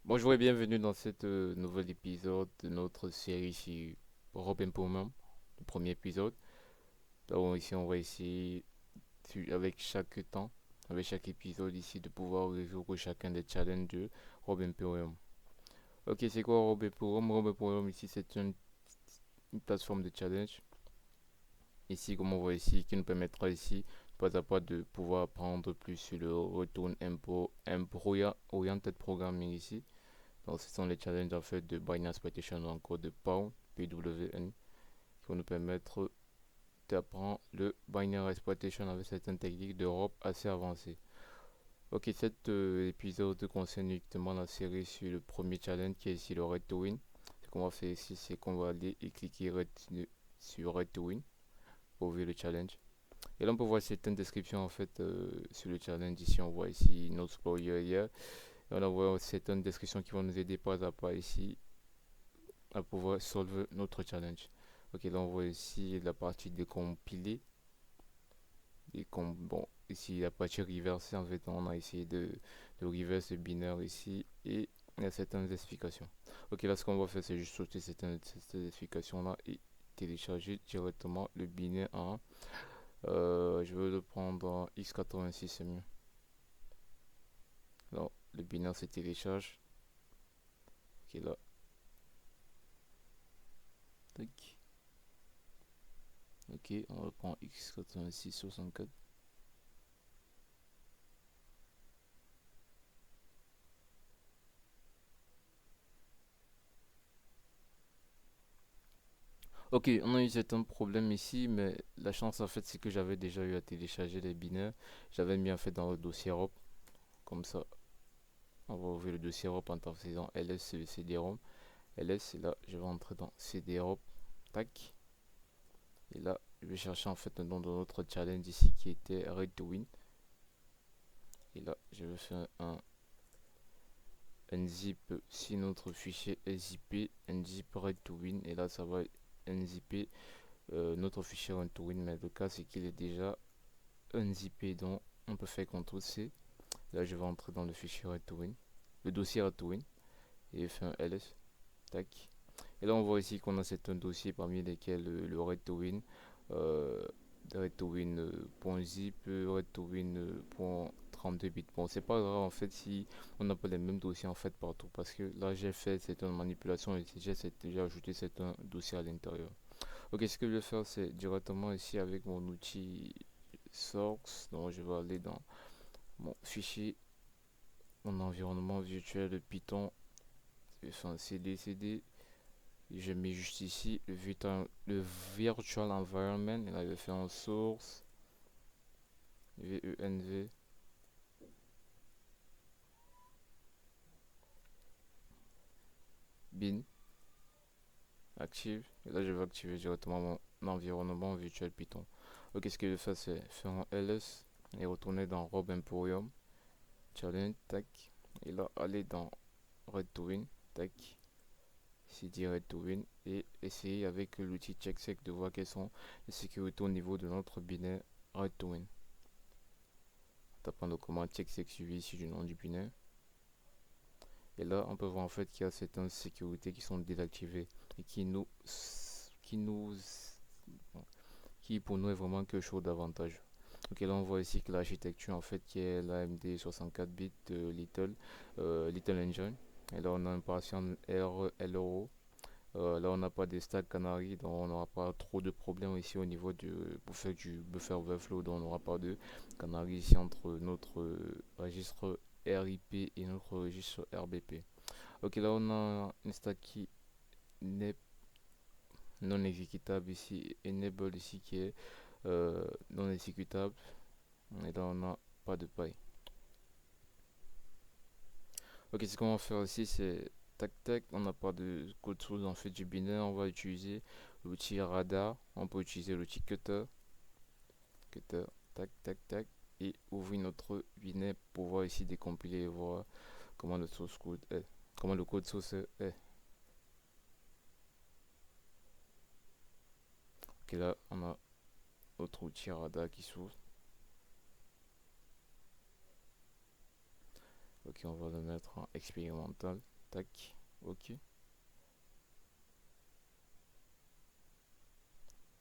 Bonjour et bienvenue dans cet nouvel épisode de notre série sur Robin Pullman, le premier épisode. Donc ici on va essayer avec chaque temps, avec chaque épisode ici de pouvoir résoudre chacun des challenges de Robin Pullman. Ok, c'est quoi Robin Pullman? Robin Pullman ici c'est une plateforme de challenge. Ici comme on voit ici qui nous permettra ici pas à pas de pouvoir apprendre plus sur le Return Oriented Programming ici. Donc, ce sont les challenges en fait de Binary Exploitation ou encore de Pound, PWN, qui vont nous permettre d'apprendre le Binary Exploitation avec certaines techniques d'Europe assez avancées. Ok, cet épisode concerne uniquement la série sur le premier challenge qui est ici le Red to Win. Ce qu'on va faire ici, c'est qu'on va aller et cliquer sur Red to Win pour ouvrir le challenge. Et là, on peut voir certaines descriptions en fait sur le challenge. Ici, on voit ici No Spoiler Here. Et on voit certaines descriptions qui vont nous aider pas à pas ici à pouvoir solver notre challenge. Ok, là on voit ici la partie décompilée. Bon, ici la partie reversée, en fait, on a essayé de reverse le binaire ici et il y a certaines explications. Ok, là ce qu'on va faire, c'est juste sauter cette explication là et télécharger directement le binaire en. Je vais le prendre en x86, c'est mieux. Alors, le binaire se télécharge. Ok, là. Tac. Ok, on reprend x86 64. Ok, on a eu certains problèmes ici, mais la chance en fait c'est que j'avais déjà eu à télécharger les binaires. J'avais mis en fait dans le dossier ROP, comme ça on va ouvrir le dossier ROP en faisant ls cd-rom. ls, et là je vais entrer dans cd-rop, tac. Et là je vais chercher en fait le nom de notre challenge ici qui était Red to Win. Et là je vais faire un unzip si notre fichier est zippé, unzip Red to Win, et là ça va unzipper notre fichier Red to Win, mais le cas c'est qu'il est déjà unzippé, donc on peut faire CTRL C. Là je vais entrer dans le fichier Red2Win, le dossier Red2Win, et faire un ls, tac. Et là on voit ici qu'on a certains dossiers parmi lesquels le Red2Win, euh, Red2Win.zip, Red2Win.32 bits. Bon, c'est pas grave en fait si on n'a pas les mêmes dossiers en fait partout, parce que là j'ai fait certaines manipulations et j'ai ajouté certains dossiers à l'intérieur. Ok, ce que je vais faire c'est directement ici avec mon outil source, donc je vais aller dans mon fichier, mon environnement virtuel de Python, je vais faire un cd, je mets juste ici le virtual environment, et là je vais faire un source, venv, bin, active, et là je vais activer directement mon environnement virtuel Python. Ok, ce que je vais faire c'est faire un ls et retourner dans Rob Emporium, challenge, tac, et là aller dans Red to Win, tac, cd Red to Win, et essayer avec l'outil checksec de voir quelles sont les sécurités au niveau de notre binaire Red to Win. Tapant le commande checksec suivi ici du nom du binaire. Et là, on peut voir en fait qu'il y a certaines sécurités qui sont désactivées et qui nous, qui pour nous est vraiment quelque chose d'avantage. Donc là, on voit ici que l'architecture en fait qui est l'AMD 64 bits de Little Engine. Et là, on a un patient RLO. Là, on n'a pas de stack canary, donc on n'aura pas trop de problèmes ici au niveau pour faire du buffer overflow, donc on n'aura pas de canary ici entre notre registre RIP et notre registre RBP. Ok, là on a une stack qui n'est non exécutable ici, enable ici qui est non exécutable, et là on n'a pas de paille. Ok, ce qu'on va faire ici c'est tac tac, on n'a pas de code source en fait du binaire, on va utiliser l'outil radar, on peut utiliser l'outil cutter, tac tac tac, et ouvrir notre binaire pour voir ici décompiler et voir comment le source code est, comment le code source est. Ok, là on a notre outil radar qui s'ouvre. Ok, on va le mettre en expérimental. tac, ok. Et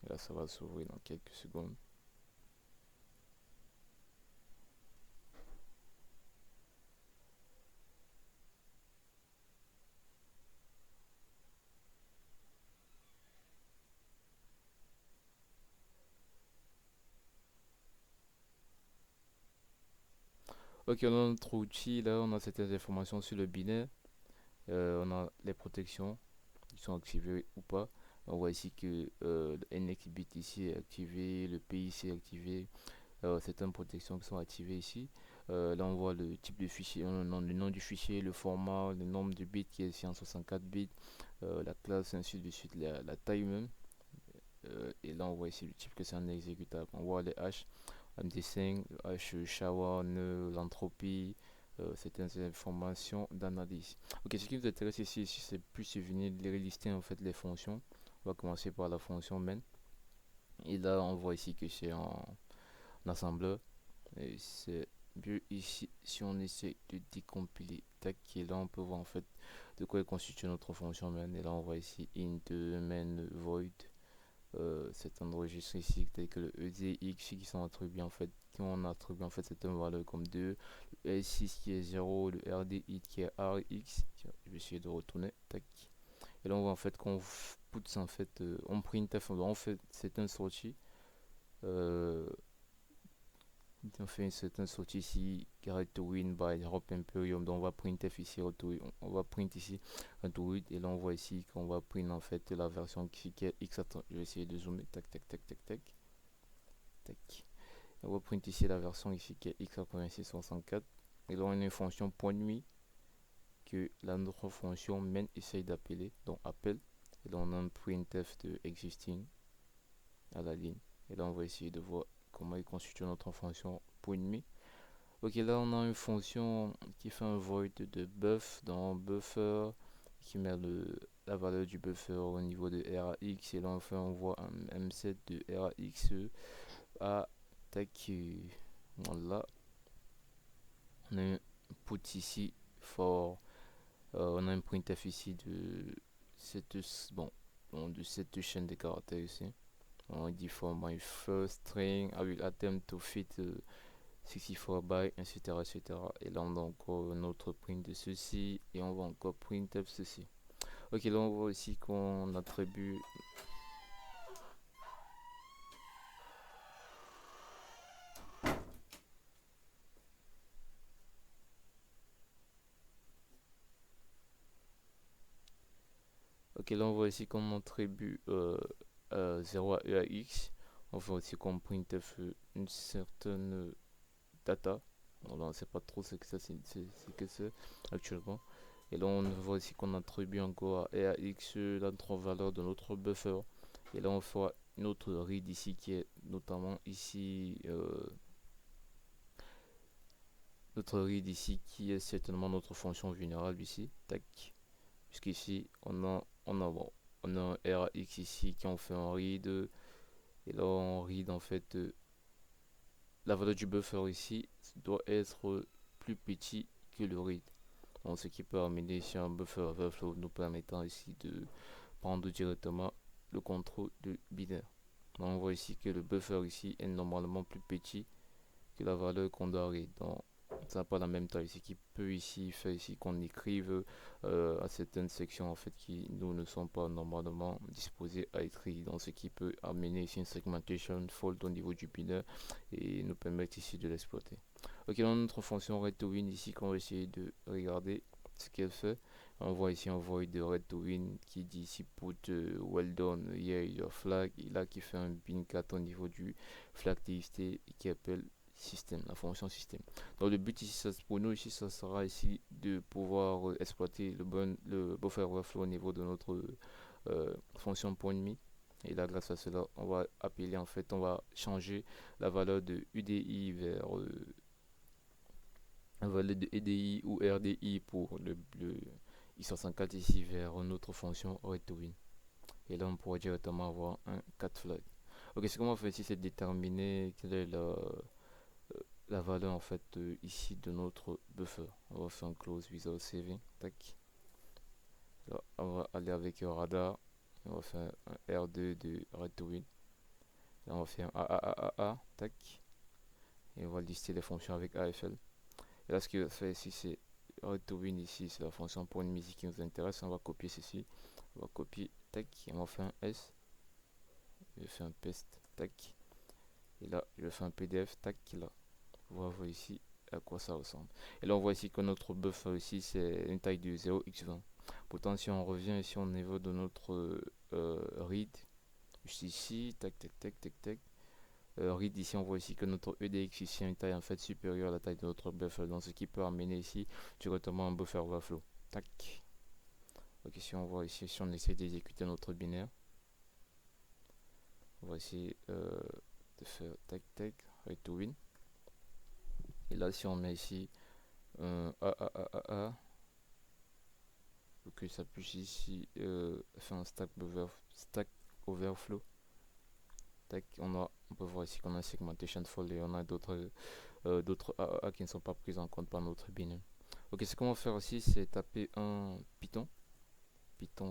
là, ça va s'ouvrir dans quelques secondes. Ok, on a notre outil, là, on a certaines informations sur le binaire. On a les protections qui sont activées ou pas. On voit ici que le NX bit ici est activé, le P ici est activé, certaines protections qui sont activées ici. Là, on voit le type de fichier, le nom du fichier, le format, le nombre de bits qui est ici en 64 bits, la classe, ainsi de suite, la taille même. Et là, on voit ici le type que c'est un exécutable. On voit les hash, MD5, hash shower, nœud, l'entropie, certaines informations d'analyse. Ok, ce qui nous intéresse ici, c'est plus venir les lister en fait les fonctions. On va commencer par la fonction main. Et là, on voit ici que c'est en assembleur. Et c'est mieux ici, si on essaie de décompiler, tac, et là, on peut voir en fait de quoi est constituée notre fonction main. Et là, on voit ici int main void. C'est un registre ici tel que le EDX qui sont attribués en fait, qui ont attribué en fait certaines valeurs comme 2, le S6 qui est 0, le RDI qui est RX. Je vais essayer de retourner, tac. Et là on voit en fait qu'on put en fait, on printf, on fait certaines sorties. Euh, on fait une certaine sortie ici, get to win by Europe Imperium. Donc on va printf ici, on va print ici un to win, et là on voit ici qu'on va print en fait la version qui est x. Attends, je vais essayer de zoomer, tac tac tac tac tac tac. On va print ici la version ici qui est x8664. Et là on a une fonction point nuit que la notre fonction main essaye d'appeler, donc appelle. Et là on a un printf de existing à la ligne. Et là on va essayer de voir comment il constitue notre fonction point nuit. Ok, là on a une fonction qui fait un void de buff dans buffer, qui met la valeur du buffer au niveau de RAX. Et là enfin on voit un M7 de RAX à tac. Voilà, on a un put ici for, on a un printf ici de cette, bon, de cette chaîne de caractères ici. On dit for my first string I will attempt to fit 64 bytes, etc., etc. Et là on a encore un autre print de ceci, et on va encore printf ceci. Ok, là on voit ici qu'on attribue. Ok, là on voit ici qu'on attribue 0 à EAX. On voit aussi qu'on printf une certaine data. On ne sait pas trop ce que ça c'est que c'est actuellement. Et là on voit ici qu'on attribue encore à EAX la valeur de notre buffer. Et là on fera une autre read ici qui est notamment ici, notre read ici qui est certainement notre fonction vulnérable ici. Tac. Puisqu'ici bon, on a un RX ici qui en fait un read. Et là on read en fait, la valeur du buffer ici doit être plus petit que le read. Donc, ce qui peut amener ici un buffer overflow nous permettant ici de prendre directement le contrôle du binaire. Donc, on voit ici que le buffer ici est normalement plus petit que la valeur qu'on doit read. Donc ça n'a pas la même taille, ce qui peut ici faire ici qu'on écrive à certaines sections en fait qui nous ne sont pas normalement disposées à être read, donc ce qui peut amener ici une segmentation fault au niveau du binaire et nous permettre ici de l'exploiter. Ok, dans notre fonction red to win ici qu'on va essayer de regarder ce qu'elle fait. On voit ici un void de red to win qui dit ici put well done yeah your flag, et là qui fait un bin 4 au niveau du flag txt et qui appelle système, la fonction système. Donc le but ici, pour nous ici, ça sera ici de pouvoir exploiter le buffer overflow au niveau de notre fonction point demi. Et là, grâce à cela, on va appeler en fait, on va changer la valeur de UDI vers la valeur de EDI ou RDI pour le i64 ici vers notre fonction readToWin. Et là, on pourra directement avoir un cat flag. Ok, ce qu'on va faire ici, c'est déterminer quelle est la valeur en fait ici de notre buffer. On va faire un close without saving. Tac. Là, on va aller avec radar. On va faire un R2 de Red to Win. Là, on va faire un AAAA, tac. Et on va lister les fonctions avec AFL. Et là, ce qu'il va faire ici, c'est Red to Win ici, c'est la fonction pour une musique qui nous intéresse. On va copier ceci. On va copier, tac. Et on va faire un S. Je fais un paste, tac. Et là, je fais un PDF, tac. Là, on voit ici à quoi ça ressemble. Et là, on voit ici que notre buffer ici, c'est une taille de 0x20. Pourtant, si on revient ici au niveau de notre read, juste ici, tac, tac, tac, tac, tac. Read ici, on voit ici que notre EDX ici a une taille en fait supérieure à la taille de notre buffer, donc ce qui peut amener ici directement un buffer overflow. Tac. Ok, si on voit ici, si on essaie d'exécuter notre binaire, on va essayer de faire tac, tac, read to win. Et là, si on met ici A, que ça puisse ici faire un stack overflow. Tac, on peut voir ici qu'on a un segmentation fold et on a d'autres AAA qui ne sont pas prises en compte par notre binaire. Ok, ce qu'on va faire aussi, c'est taper un Python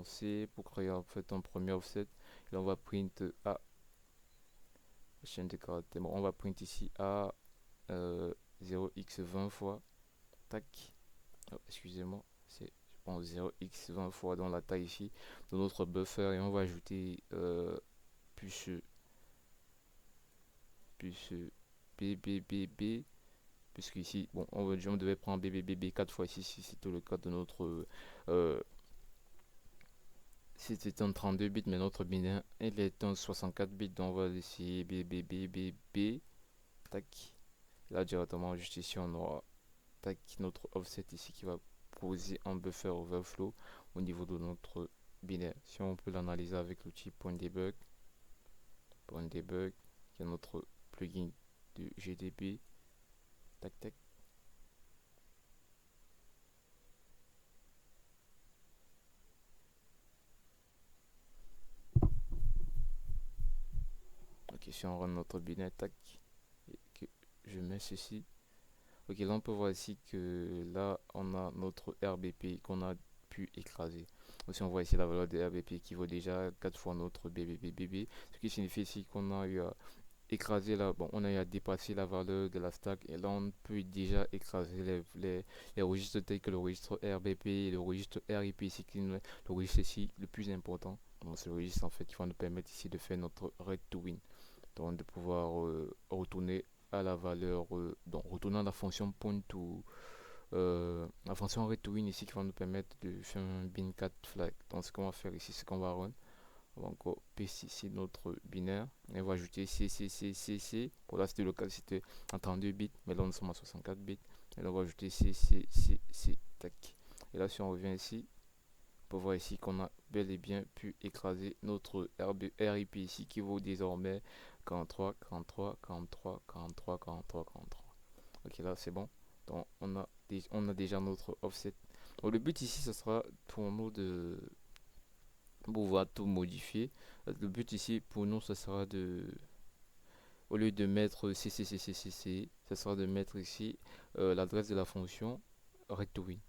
C pour créer en fait un premier offset. Et là, on va print A, chaîne de caractères. Bon, on va print ici A 0x20 fois. Tac. Oh, excusez-moi, c'est je pense 0x20 fois dans la taille ici de notre buffer et on va ajouter plus BBBB puisque ici bon on devait prendre BBBB 4 fois ici si c'était le cas de notre si c'était un 32 bits mais notre binaire il est un 64 bits donc on va essayer BBBBB tac là directement juste ici on aura tac notre offset ici qui va poser un buffer overflow au niveau de notre binaire. Si on peut l'analyser avec l'outil .debug qui est notre plugin de GDB. Tac tac. Ok, si on run notre binaire, tac, et que je mets ceci. Ok, là on peut voir ici que là on a notre RBP qu'on a pu écraser. Aussi on voit ici la valeur de RBP qui vaut déjà 4 fois notre BBBBB, ce qui signifie ici qu'on a eu à écraser là, bon on a eu à dépasser la valeur de la stack et là on peut déjà écraser les registres tels que le registre RBP et le registre RIP ici, qui est le registre ici le plus important. Donc c'est le registre en fait qui va nous permettre ici de faire notre read to win. Donc de pouvoir retourner à la valeur, donc retourner à la fonction point to la fonction read to win ici qui va nous permettre de faire un bin 4 flag. Donc ce qu'on va faire ici, c'est qu'on va run. On va encore paster ici notre binaire et on va ajouter C. Pour là c'était le cas, c'était en 32 bits, mais là nous sommes à 64 bits. Et là on va ajouter C, tac. Et là si on revient ici, on peut voir ici qu'on a bel et bien pu écraser notre RIP ici qui vaut désormais 43. Ok, là c'est bon. Donc on a déjà notre offset. Donc, le but ici, ce sera pour nous de pouvoir tout modifier. Le but ici pour nous, ce sera de, au lieu de mettre CCCCCC, ce sera de mettre ici l'adresse de la fonction read to win.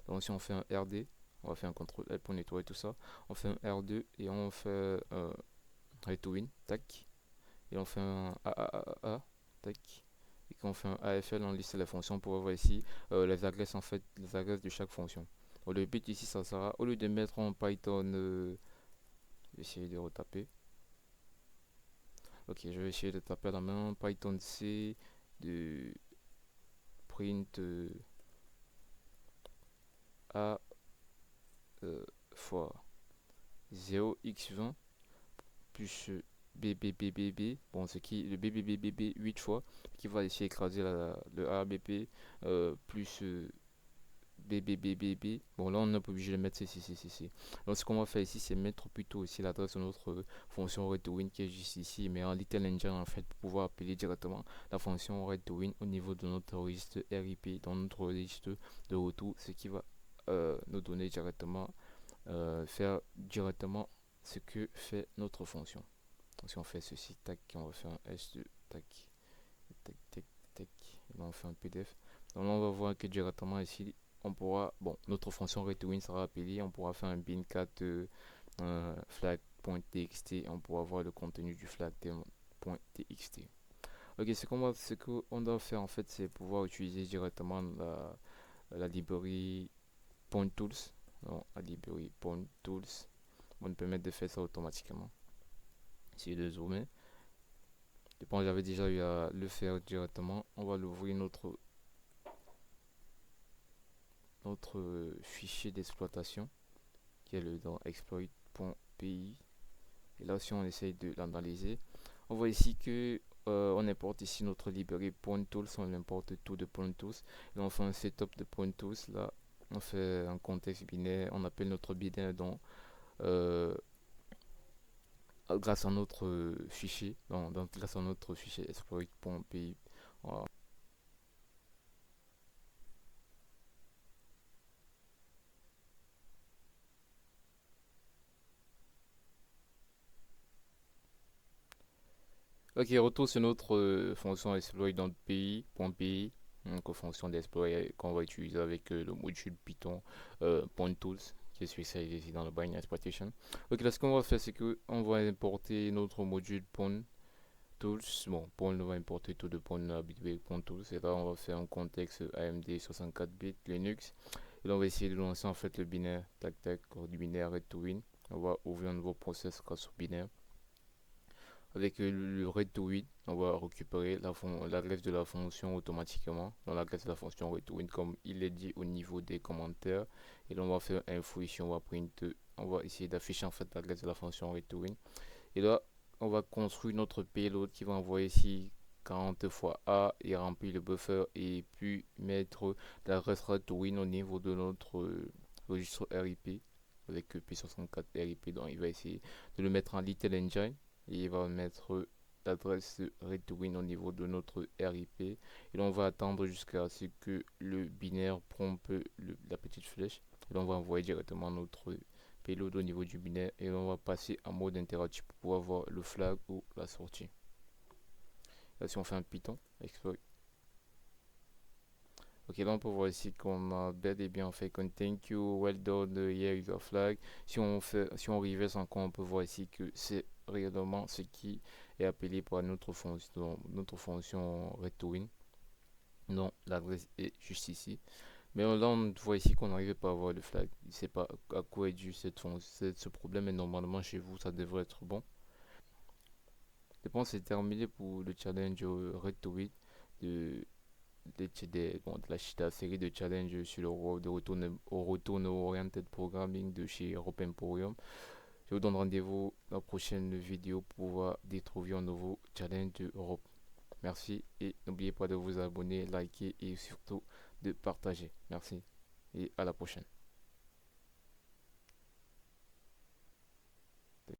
Donc si on fait un RD, on va faire un contrôle L pour nettoyer tout ça. On fait un R2 et on fait read to win, tac. Et on fait un AAAA, tac. Et quand on fait un AFL, on liste les fonctions pour voir ici les adresses en fait, les adresses de chaque fonction. Donc, le but ici, ça sera, au lieu de mettre en Python, je vais essayer de retaper. Ok, je vais essayer de taper à la main Python C de print A fois 0x20 plus BBBBB, bon, ce qui le BBBBB 8 fois, qui va ici écraser le ABP plus BBBBB. Bon, là, on n'est pas obligé de mettre ceci. Donc, ce qu'on va faire ici, c'est mettre plutôt aussi l'adresse de notre fonction read to win qui est juste ici, mais en Little Engine en fait, pour pouvoir appeler directement la fonction read to win au niveau de notre registre RIP, dans notre registre de retour, ce qui va nous donner directement, faire directement ce que fait notre fonction. Donc, si on fait ceci, tac, on va faire un S2, tac, tac, et là, on fait un PDF. Donc là, on va voir que directement ici, on pourra, bon, notre fonction readWin sera appelée, on pourra faire un bin4 flag.txt, on pourra voir le contenu du flag.txt. Ok, ce qu'on doit faire en fait, c'est pouvoir utiliser directement la librairie PointTools. Non, la librairie PointTools va nous permettre de faire ça automatiquement. Essayez de zoomer. Je pense que j'avais déjà eu à le faire directement. On va l'ouvrir notre fichier d'exploitation qui est le dans exploit.py. Et là, si on essaye de l'analyser, on voit ici que on importe ici notre librairie PointTools, on importe tout de PointTools. Et on fait un setup de PointTools. Là, on fait un contexte binaire, on appelle notre binaire donc grâce à notre fichier, grâce à notre fichier exploit.py. Voilà. Ok, retour sur notre fonction exploit dans .py, donc fonction d'exploit qu'on va utiliser avec le module Python .tools qui est spécialisé ici dans le binary exploitation. Ok, là ce qu'on va faire c'est que on va importer notre module .tools. Bon, on va importer tout de .tools et là on va faire un contexte AMD 64 bits Linux. Et là on va essayer de lancer en fait le binaire tac tac du binaire read to win. On va ouvrir un nouveau process grâce au binaire. Avec le read to win, on va récupérer l'adresse de la fonction automatiquement dans l'adresse de la fonction read to win comme il est dit au niveau des commentaires. Et là on va faire info ici, on va essayer d'afficher en fait l'adresse de la fonction read to win. Et là on va construire notre payload qui va envoyer ici 40 fois A et remplir le buffer et puis mettre l'adresse read to win au niveau de notre registre RIP avec P64 RIP. Donc il va essayer de le mettre en Little Engine et il va mettre l'adresse read to win au niveau de notre RIP. Et là, on va attendre jusqu'à ce que le binaire prompt la petite flèche. Et là, on va envoyer directement notre payload au niveau du binaire. Et là, on va passer en mode interactif pour pouvoir voir le flag ou la sortie. Là, si on fait un Python, exploit. Ok, là on peut voir ici qu'on a bel et bien fait comme thank you, well done, here is a flag. Si on reverse encore, on peut voir ici que c'est réellement ce qui est appelé par notre fonction readToWin. Donc l'adresse est juste ici. Mais là on voit ici qu'on n'arrive pas à voir le flag. Je ne sais pas à quoi est dû ce problème, mais normalement chez vous ça devrait être bon. Je pense que c'est terminé pour le challenge readToWin de de la série de challenges sur de retourne oriented programming de chez Europe Emporium. Je vous donne rendez-vous dans la prochaine vidéo pour pouvoir découvrir un nouveau challenge de Europe. Merci et n'oubliez pas de vous abonner, liker et surtout de partager. Merci et à la prochaine.